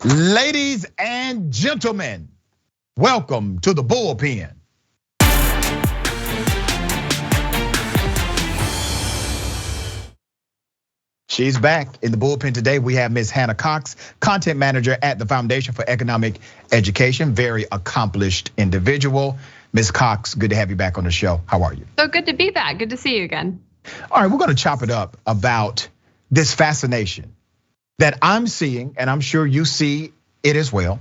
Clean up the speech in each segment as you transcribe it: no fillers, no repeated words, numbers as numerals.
Ladies and gentlemen, welcome to the Bullpen. She's back in the Bullpen today. We have Ms. Hannah Cox, content manager at the Foundation for Economic Education, very accomplished individual. Ms. Cox, good to have you back on the show. How are you? So good to be back. Good to see you again. All right, we're gonna chop it up about this fascination that I'm seeing, and I'm sure you see it as well.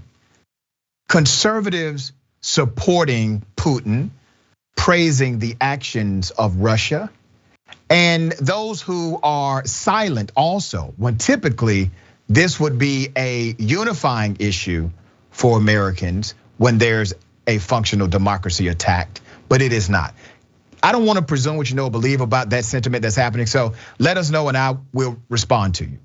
Conservatives supporting Putin, praising the actions of Russia, and those who are silent also, when typically this would be a unifying issue for Americans when there's a functional democracy attacked, but it is not. I don't want to presume what you know or believe about that sentiment that's happening, so let us know and I will respond to you.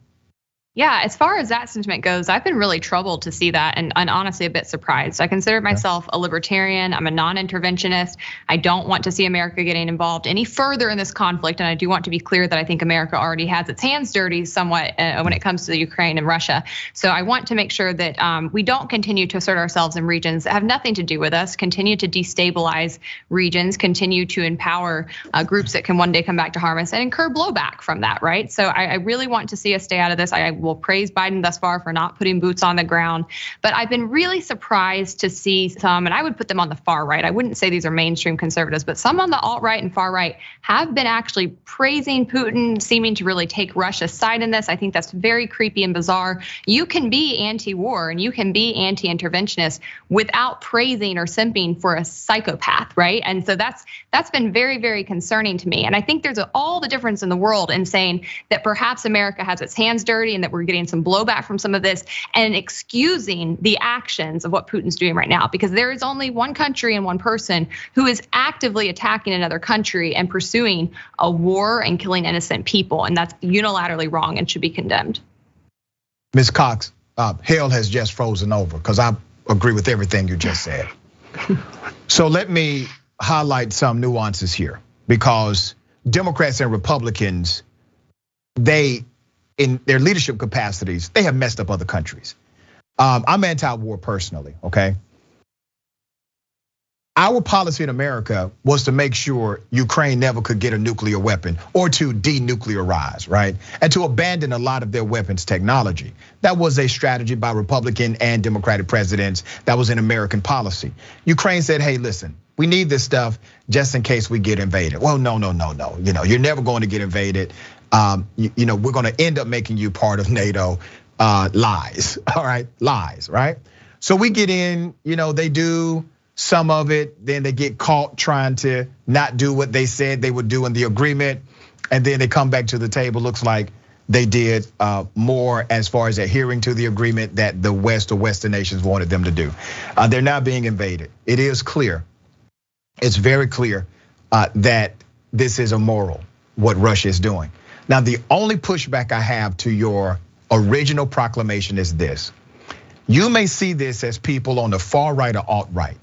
Yeah, as far as that sentiment goes, I've been really troubled to see that and honestly a bit surprised. I consider myself a libertarian. I'm a non-interventionist. I don't want to see America getting involved any further in this conflict. And I do want to be clear that I think America already has its hands dirty somewhat when it comes to the Ukraine and Russia. So I want to make sure that we don't continue to assert ourselves in regions that have nothing to do with us, continue to destabilize regions, continue to empower groups that can one day come back to harm us and incur blowback from that, right? So I really want to see us stay out of this. I will praise Biden thus far for not putting boots on the ground, but I've been really surprised to see some, and I would put them on the far right. I wouldn't say these are mainstream conservatives, but some on the alt-right and far right have been actually praising Putin, seeming to really take Russia's side in this. I think that's very creepy and bizarre. You can be anti-war and you can be anti-interventionist without praising or simping for a psychopath, right? And so that's been very, very concerning to me. And I think there's all the difference in the world in saying that perhaps America has its hands dirty and that we're getting some blowback from some of this and excusing the actions of what Putin's doing right now, because there is only one country and one person who is actively attacking another country and pursuing a war and killing innocent people. And that's unilaterally wrong and should be condemned. Ms. Cox, hell has just frozen over because I agree with everything you just said. So let me highlight some nuances here, because Democrats and Republicans, they, in their leadership capacities, they have messed up other countries. I'm anti-war personally, okay? Our policy in America was to make sure Ukraine never could get a nuclear weapon or to denuclearize, right? And to abandon a lot of their weapons technology. That was a strategy by Republican and Democratic presidents. That was in American policy. Ukraine said, hey, listen, we need this stuff just in case we get invaded. Well, no. You're never going to get invaded. We're going to end up making you part of NATO. Lies, all right, lies, right? So we get in, they do some of it, then they get caught trying to not do what they said they would do in the agreement, and then they come back to the table. Looks like they did more as far as adhering to the agreement that the West or Western nations wanted them to do. They're not being invaded. It is clear, it's very clear that this is immoral, what Russia is doing. Now, the only pushback I have to your original proclamation is this. You may see this as people on the far right or alt-right,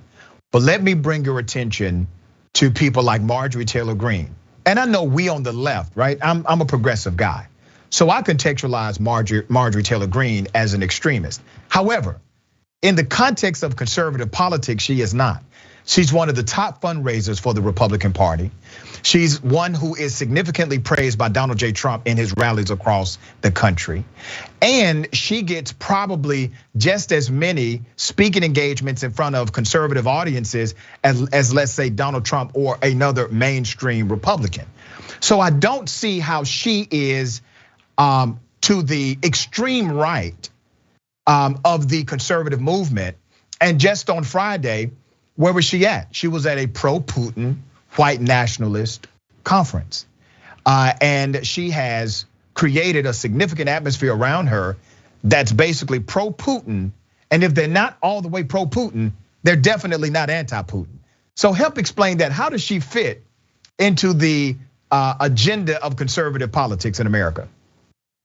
but let me bring your attention to people like Marjorie Taylor Greene. And I know we on the left, right? I'm a progressive guy. So I contextualize Marjorie Taylor Greene as an extremist. However, in the context of conservative politics, she is not. She's one of the top fundraisers for the Republican Party. She's one who is significantly praised by Donald J. Trump in his rallies across the country. And she gets probably just as many speaking engagements in front of conservative audiences as let's say Donald Trump or another mainstream Republican. So I don't see how she is to the extreme right of the conservative movement. And just on Friday, where was she at? She was at a pro-Putin white nationalist conference. And she has created a significant atmosphere around her that's basically pro-Putin. And if they're not all the way pro-Putin, they're definitely not anti-Putin. So help explain that. How does she fit into the agenda of conservative politics in America?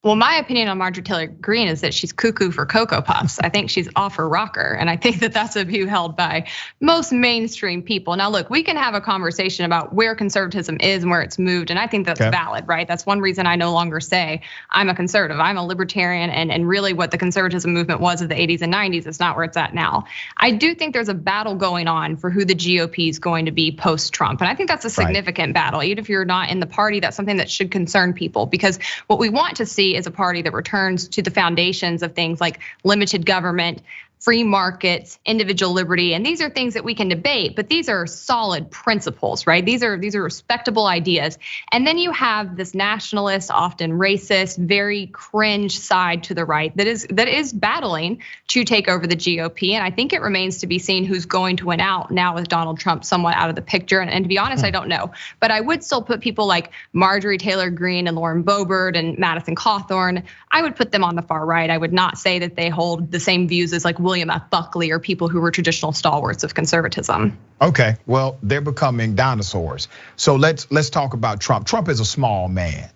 Well, my opinion on Marjorie Taylor Greene is that she's cuckoo for Cocoa Puffs. I think she's off her rocker. And I think that that's a view held by most mainstream people. Now, look, we can have a conversation about where conservatism is and where it's moved. And I think that's valid, right? That's one reason I no longer say I'm a conservative. I'm a libertarian. And really what the conservatism movement was of the 80s and 90s is not where it's at now. I do think there's a battle going on for who the GOP is going to be post-Trump. And I think that's a significant battle. Even if you're not in the party, that's something that should concern people. Because what we want to see is a party that returns to the foundations of things like limited government, free markets, individual liberty, and these are things that we can debate, but these are solid principles, right? These are respectable ideas. And then you have this nationalist, often racist, very cringe side to the right that is battling to take over the GOP. And I think it remains to be seen who's going to win out now with Donald Trump somewhat out of the picture. And to be honest, I don't know. But I would still put people like Marjorie Taylor Greene and Lauren Boebert and Madison Cawthorn, I would put them on the far right. I would not say that they hold the same views as like William F. Buckley or people who were traditional stalwarts of conservatism. Okay, well, they're becoming dinosaurs. So let's talk about Trump. Trump is a small man.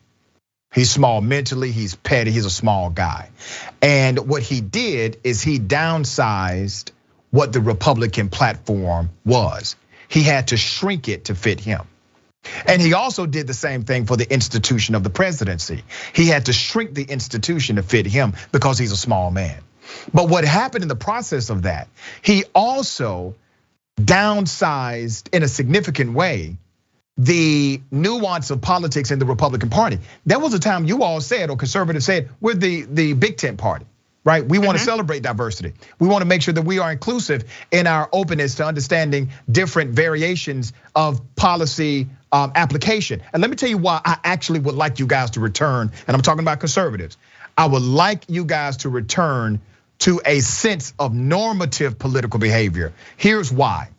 He's small mentally, he's petty, he's a small guy. And what he did is he downsized what the Republican platform was. He had to shrink it to fit him. And he also did the same thing for the institution of the presidency. He had to shrink the institution to fit him because he's a small man. But what happened in the process of that, he also downsized in a significant way the nuance of politics in the Republican Party. There was a time you all said, or conservatives said, we're the big tent party, right? We want to celebrate diversity. We want to make sure that we are inclusive in our openness to understanding different variations of policy application. And let me tell you why I actually would like you guys to return, and I'm talking about conservatives. I would like you guys to return to a sense of normative political behavior. Here's why.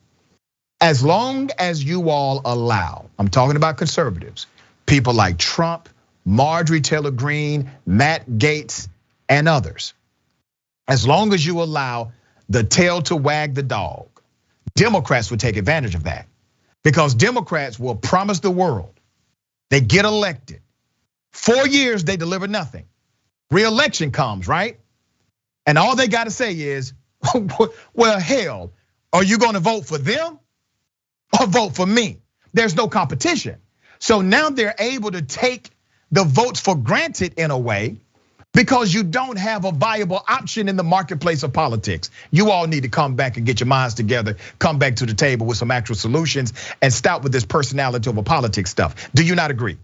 As long as you all allow, I'm talking about conservatives, people like Trump, Marjorie Taylor Greene, Matt Gaetz, and others, as long as you allow the tail to wag the dog, Democrats will take advantage of that. Because Democrats will promise the world, they get elected. 4 years, they deliver nothing. Re-election comes, right? And all they gotta say is, well, hell, are you gonna vote for them or vote for me? There's no competition. So now they're able to take the votes for granted in a way because you don't have a viable option in the marketplace of politics. You all need to come back and get your minds together, come back to the table with some actual solutions and stop with this personality over politics stuff. Do you not agree?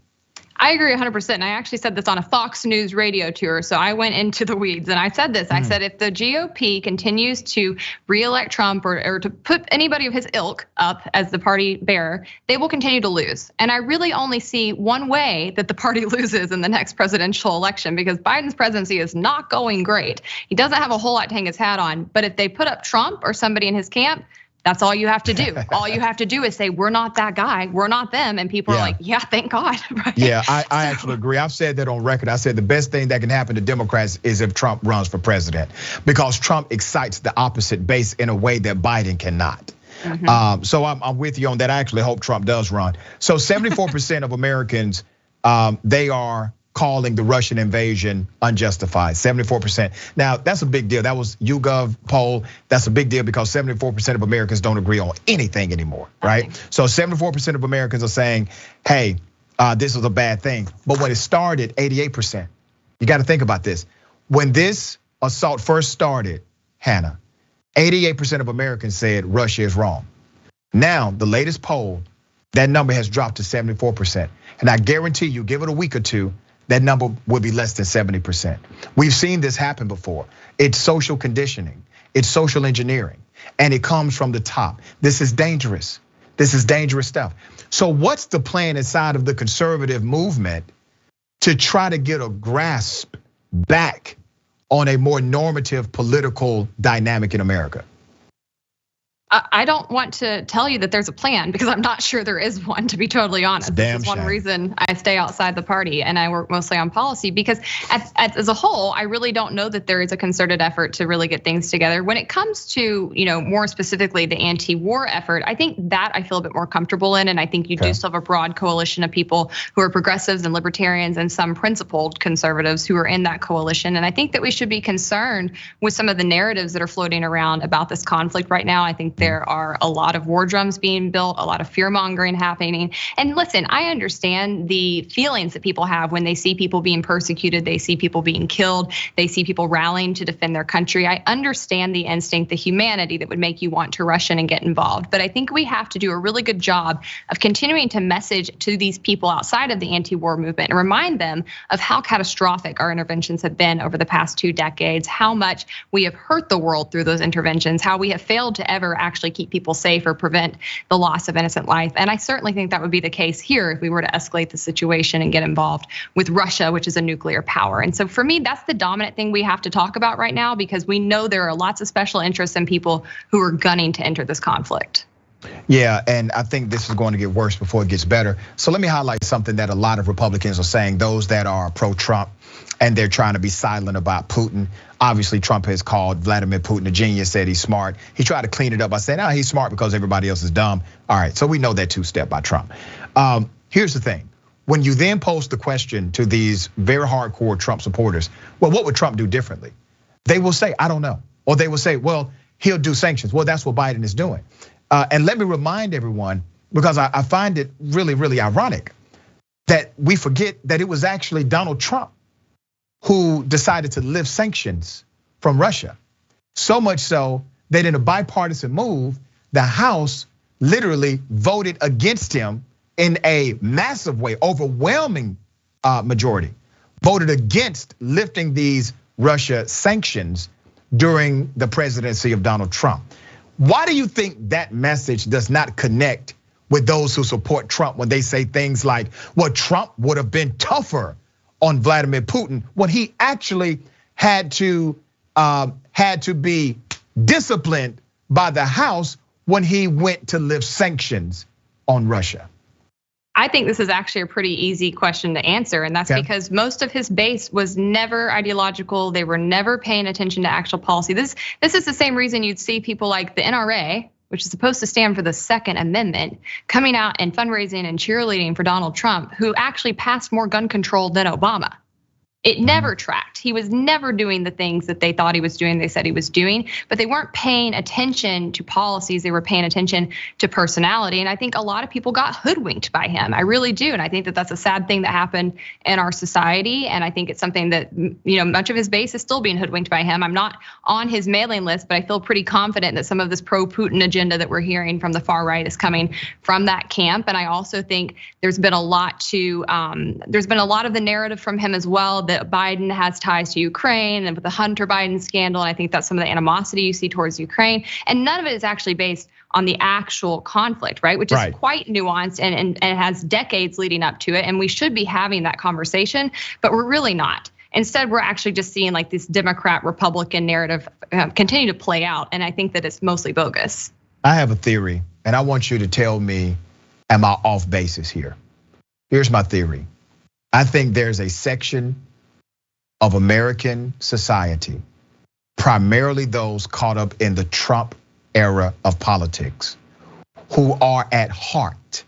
I agree 100%. And I actually said this on a Fox News radio tour. So I went into the weeds and I said this. I said, if the GOP continues to reelect Trump or to put anybody of his ilk up as the party bearer, they will continue to lose. And I really only see one way that the party loses in the next presidential election, because Biden's presidency is not going great. He doesn't have a whole lot to hang his hat on. But if they put up Trump or somebody in his camp, that's all you have to do. All you have to do is say, we're not that guy, we're not them. And people are like, yeah, thank God. Right? Yeah, I actually agree. I've said that on record. I said the best thing that can happen to Democrats is if Trump runs for president, because Trump excites the opposite base in a way that Biden cannot. So I'm with you on that. I actually hope Trump does run. So 74% of Americans, they are calling the Russian invasion unjustified, 74%. Now, that's a big deal. That was YouGov poll. That's a big deal because 74% of Americans don't agree on anything anymore, right? So 74% of Americans are saying, hey, this was a bad thing. But when it started, 88%. You got to think about this. When this assault first started, Hannah, 88% of Americans said Russia is wrong. Now, the latest poll, that number has dropped to 74%. And I guarantee you, give it a week or two, that number will be less than 70%. We've seen this happen before. It's social conditioning, it's social engineering, and it comes from the top. This is dangerous. This is dangerous stuff. So what's the plan inside of the conservative movement to try to get a grasp back on a more normative political dynamic in America? I don't want to tell you that there's a plan because I'm not sure there is one, to be totally honest. This is one reason I stay outside the party and I work mostly on policy, because as a whole, I really don't know that there is a concerted effort to really get things together. When it comes to, more specifically the anti-war effort, I think that I feel a bit more comfortable in, and I think you do still have a broad coalition of people who are progressives and libertarians and some principled conservatives who are in that coalition. And I think that we should be concerned with some of the narratives that are floating around about this conflict right now. I think there are a lot of war drums being built, a lot of fear mongering happening. And listen, I understand the feelings that people have when they see people being persecuted, they see people being killed, they see people rallying to defend their country. I understand the instinct, the humanity that would make you want to rush in and get involved. But I think we have to do a really good job of continuing to message to these people outside of the anti-war movement and remind them of how catastrophic our interventions have been over the past 2 decades, how much we have hurt the world through those interventions, how we have failed to ever actually keep people safe or prevent the loss of innocent life. And I certainly think that would be the case here if we were to escalate the situation and get involved with Russia, which is a nuclear power. And so for me, that's the dominant thing we have to talk about right now, because we know there are lots of special interests in people who are gunning to enter this conflict. Yeah, and I think this is going to get worse before it gets better. So let me highlight something that a lot of Republicans are saying, those that are pro-Trump, and they're trying to be silent about Putin. Obviously, Trump has called Vladimir Putin a genius, said he's smart. He tried to clean it up by saying, he's smart because everybody else is dumb. All right, so we know that two-step by Trump. Here's the thing. When you then pose the question to these very hardcore Trump supporters, well, what would Trump do differently? They will say, I don't know. Or they will say, well, he'll do sanctions. Well, that's what Biden is doing. And let me remind everyone, because I find it really, really ironic that we forget that it was actually Donald Trump who decided to lift sanctions from Russia. So much so that in a bipartisan move, the House literally voted against him in a massive way, overwhelming majority, voted against lifting these Russia sanctions during the presidency of Donald Trump. Why do you think that message does not connect with those who support Trump when they say things like, well, Trump would have been tougher on Vladimir Putin when he actually had to be disciplined by the House when he went to lift sanctions on Russia? I think this is actually a pretty easy question to answer, and that's because most of his base was never ideological. They were never paying attention to actual policy. This is the same reason you'd see people like the NRA, which is supposed to stand for the Second Amendment, coming out and fundraising and cheerleading for Donald Trump, who actually passed more gun control than Obama. It never tracked. He was never doing the things that they thought he was doing, they said he was doing, but they weren't paying attention to policies, they were paying attention to personality. And I think a lot of people got hoodwinked by him. I really do. And I think that that's a sad thing that happened in our society. And I think it's something that, much of his base is still being hoodwinked by him. I'm not on his mailing list, but I feel pretty confident that some of this pro-Putin agenda that we're hearing from the far right is coming from that camp. And I also think there's been a lot of the narrative from him as well that Biden has ties to Ukraine and with the Hunter Biden scandal. And I think that's some of the animosity you see towards Ukraine. And none of it is actually based on the actual conflict, right? Which is quite nuanced and has decades leading up to it. And we should be having that conversation, but we're really not. Instead, we're actually just seeing like this Democrat Republican narrative continue to play out. And I think that it's mostly bogus. I have a theory, and I want you to tell me, am I off basis here? Here's my theory. I think there's a section of American society, primarily those caught up in the Trump era of politics, who are at heart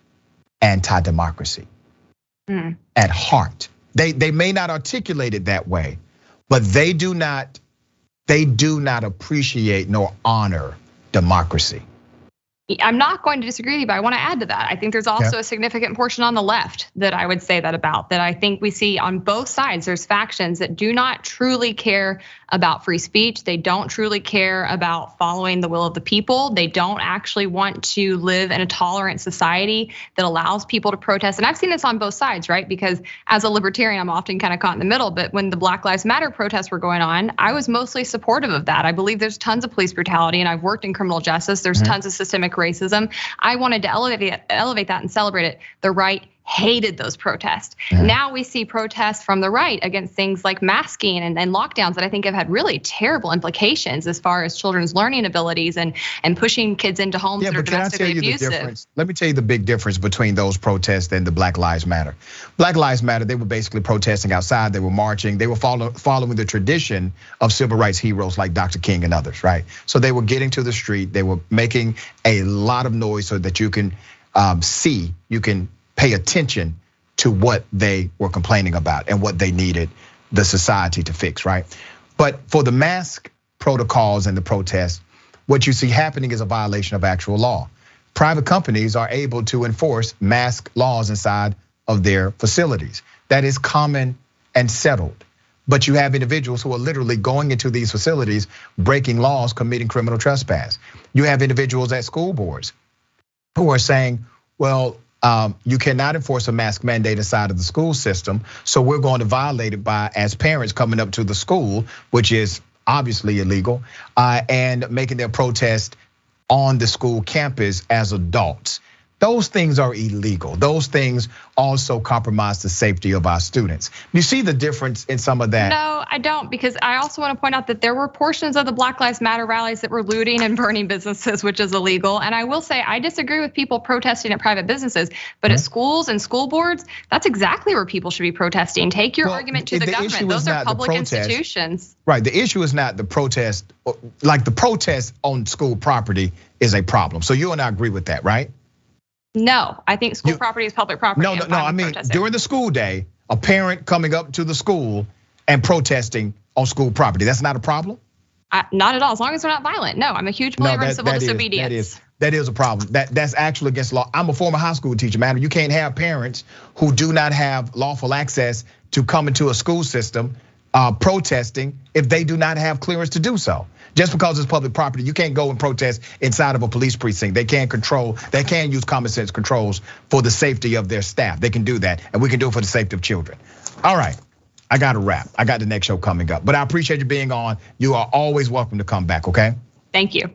anti-democracy. At heart. They may not articulate it that way, but they do not appreciate nor honor democracy. I'm not going to disagree with you, but I want to add to that. I think there's also a significant portion on the left that I would say that about, that I think we see on both sides. There's factions that do not truly care about free speech. They don't truly care about following the will of the people. They don't actually want to live in a tolerant society that allows people to protest. And I've seen this on both sides, right? Because as a libertarian, I'm often kind of caught in the middle. But when the Black Lives Matter protests were going on, I was mostly supportive of that. I believe there's tons of police brutality, and I've worked in criminal justice. There's tons of systemic racism. I wanted to elevate that and celebrate it the right, hated those protests. Now we see protests from the right against things like masking and lockdowns that I think have had really terrible implications as far as children's learning abilities and pushing kids into homes that are domestically abusive. Let me tell you the big difference between those protests and the Black Lives Matter. Black Lives Matter, they were basically protesting outside, they were marching, they were following the tradition of civil rights heroes like Dr. King and others, right? So they were getting to the street, they were making a lot of noise so that you can see, you can pay attention to what they were complaining about and what they needed the society to fix, right? But for the mask protocols and the protests, what you see happening is a violation of actual law. Private companies are able to enforce mask laws inside of their facilities. That is common and settled. But you have individuals who are literally going into these facilities, breaking laws, committing criminal trespass. You have individuals at school boards who are saying, well, you cannot enforce a mask mandate inside of the school system, so we're going to violate it by, as parents coming up to the school, which is obviously illegal, and making their protest on the school campus as adults. Those things are illegal. Those things also compromise the safety of our students. You see the difference in some of that? No, I don't, because I also want to point out that there were portions of the Black Lives Matter rallies that were looting and burning businesses, which is illegal. And I will say, I disagree with people protesting at private businesses, but at schools and school boards, that's exactly where people should be protesting. Take your argument to the government. Those are public institutions. Right, the issue is not the protest, like the protest on school property is a problem. So you and I agree with that, right? No, I think school property is public property. No, I mean, during the school day, a parent coming up to the school and protesting on school property, that's not a problem? Not at all, as long as they're not violent. No, I'm a huge believer in civil disobedience. That is a problem. That's actually against law. I'm a former high school teacher, man. You can't have parents who do not have lawful access to come into a school system protesting if they do not have clearance to do so. Just because it's public property, you can't go and protest inside of a police precinct. They can't use common sense controls for the safety of their staff. They can do that, and we can do it for the safety of children. All right, I got to wrap. I got the next show coming up, but I appreciate you being on. You are always welcome to come back, okay? Thank you.